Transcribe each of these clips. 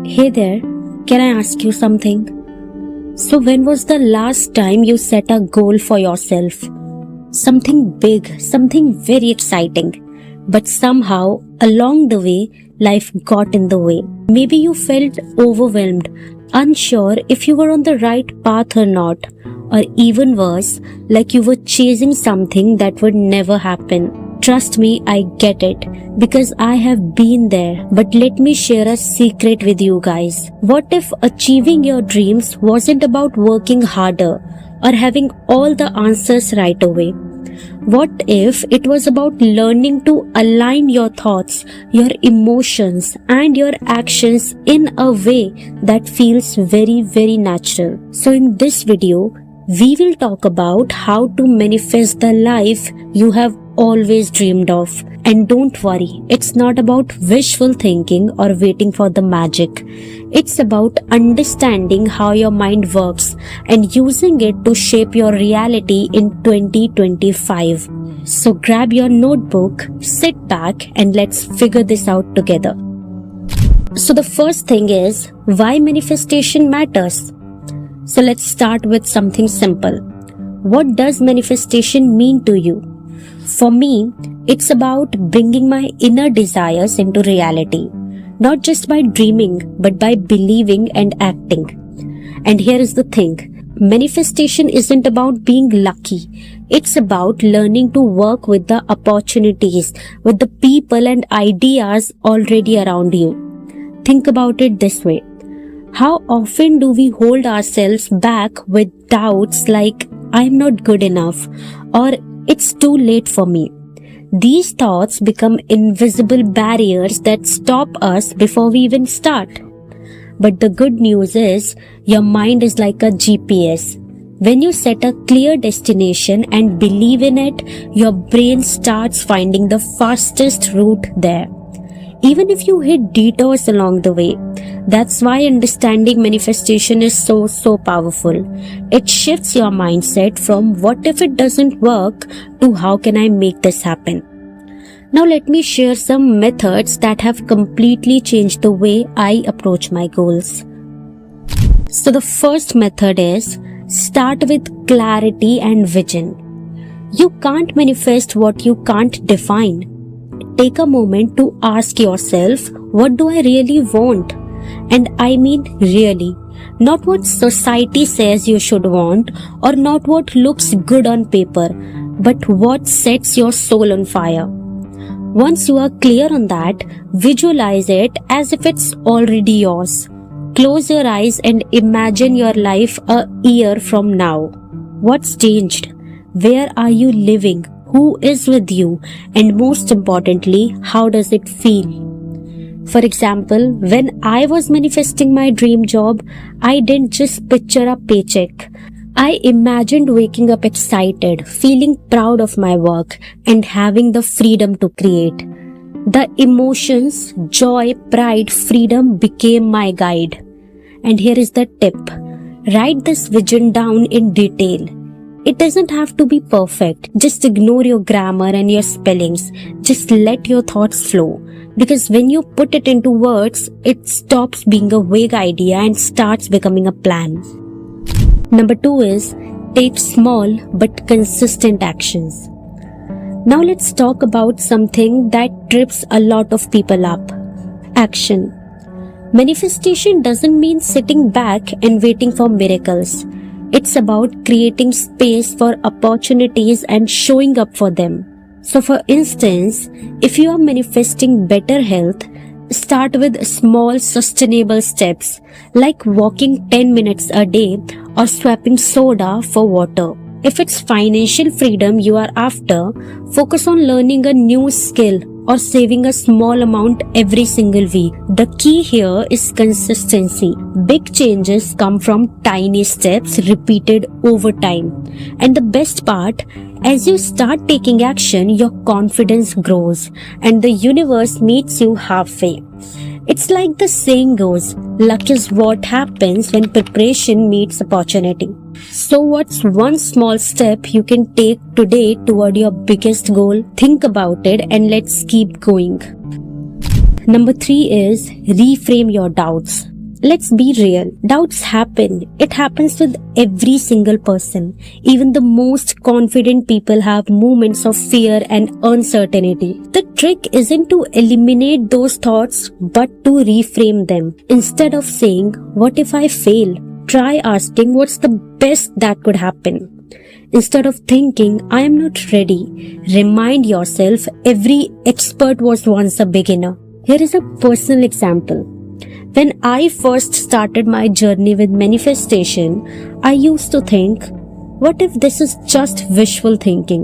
Hey there, can I ask you something? So, when was the last time you set a goal for yourself? Something big, something very exciting. But somehow, along the way, life got in the way. Maybe you felt overwhelmed, unsure if you were on the right path or not, or even worse, like you were chasing something that would never happen. Trust me, I get it, because I have been there. But let me share a secret with you guys. What if achieving your dreams wasn't about working harder or having all the answers right away? What if it was about learning to align your thoughts, your emotions, and your actions in a way that feels very, very natural? So in this video, we will talk about how to manifest the life you have always dreamed of. And don't worry, it's not about wishful thinking or waiting for the magic. It's about understanding how your mind works and using it to shape your reality in 2025. So grab your notebook, sit back, and let's figure this out together. So the first thing is why manifestation matters. So let's start with something simple. What does manifestation mean to you? For me, it's about bringing my inner desires into reality, not just by dreaming, but by believing and acting. And here is the thing, manifestation isn't about being lucky. It's about learning to work with the opportunities, with the people and ideas already around you. Think about it this way. How often do we hold ourselves back with doubts like, I'm not good enough, or it's too late for me? These thoughts become invisible barriers that stop us before we even start. But the good news is, your mind is like a GPS. When you set a clear destination and believe in it, your brain starts finding the fastest route there. Even if you hit detours along the way. That's why understanding manifestation is so powerful. It shifts your mindset from what if it doesn't work to how can I make this happen. Now let me share some methods that have completely changed the way I approach my goals. So the first method is start with clarity and vision. You can't manifest what you can't define. Take a moment to ask yourself, what do I really want? And I mean really, not what society says you should want or not what looks good on paper, but what sets your soul on fire. Once you are clear on that, visualize it as if it's already yours. Close your eyes and imagine your life a year from now. What's changed? Where are you living? Who is with you? And most importantly, how does it feel? For example, when I was manifesting my dream job, I didn't just picture a paycheck. I imagined waking up excited, feeling proud of my work, and having the freedom to create. The emotions, joy, pride, freedom became my guide. And here is the tip. Write this vision down in detail. It doesn't have to be perfect. Just ignore your grammar and your spellings. Just let your thoughts flow. Because when you put it into words, it stops being a vague idea and starts becoming a plan. Number 2 is take small but consistent actions. Now let's talk about something that trips a lot of people up. Action. Manifestation doesn't mean sitting back and waiting for miracles. It's about creating space for opportunities and showing up for them. So for instance, if you are manifesting better health, start with small sustainable steps like walking 10 minutes a day or swapping soda for water. If it's financial freedom you are after, focus on learning a new skill or saving a small amount every single week. The key here is consistency. Big changes come from tiny steps repeated over time. And the best part, as you start taking action, your confidence grows and the universe meets you halfway. It's like the saying goes, luck is what happens when preparation meets opportunity. So what's one small step you can take today toward your biggest goal? Think about it and let's keep going. Number 3 is reframe your doubts. Let's be real. Doubts happen. It happens with every single person. Even the most confident people have moments of fear and uncertainty. The trick isn't to eliminate those thoughts, but to reframe them. Instead of saying, "What if I fail?" try asking, "What's the best that could happen?" Instead of thinking, "I am not ready," remind yourself every expert was once a beginner. Here is a personal example. When I first started my journey with manifestation, I used to think, what if this is just wishful thinking?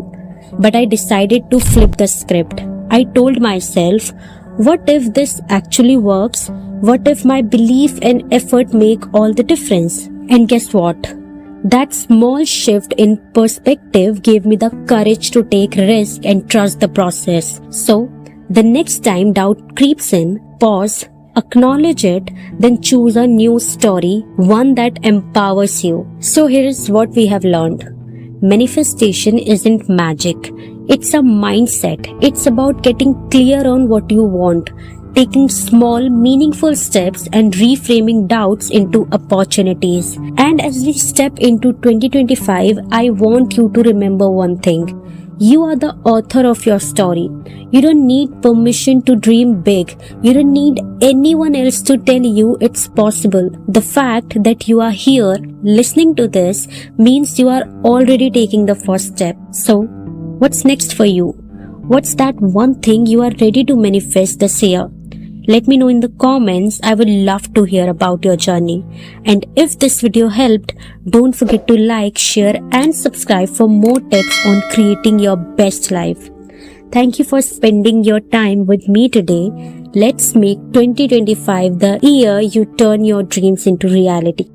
But I decided to flip the script. I told myself, what if this actually works? What if my belief and effort make all the difference? And guess what? That small shift in perspective gave me the courage to take risk and trust the process. So, the next time doubt creeps in, pause, acknowledge it, then choose a new story, one that empowers you. So here is what we have learned. Manifestation isn't magic. It's a mindset. It's about getting clear on what you want, taking small, meaningful steps and reframing doubts into opportunities. And as we step into 2025, I want you to remember one thing. You are the author of your story. You don't need permission to dream big. You don't need anyone else to tell you it's possible. The fact that you are here listening to this means you are already taking the first step. So, what's next for you? What's that one thing you are ready to manifest this year? Let me know in the comments. I would love to hear about your journey. And if this video helped, don't forget to like, share and subscribe for more tips on creating your best life. Thank you for spending your time with me today. Let's make 2025 the year you turn your dreams into reality.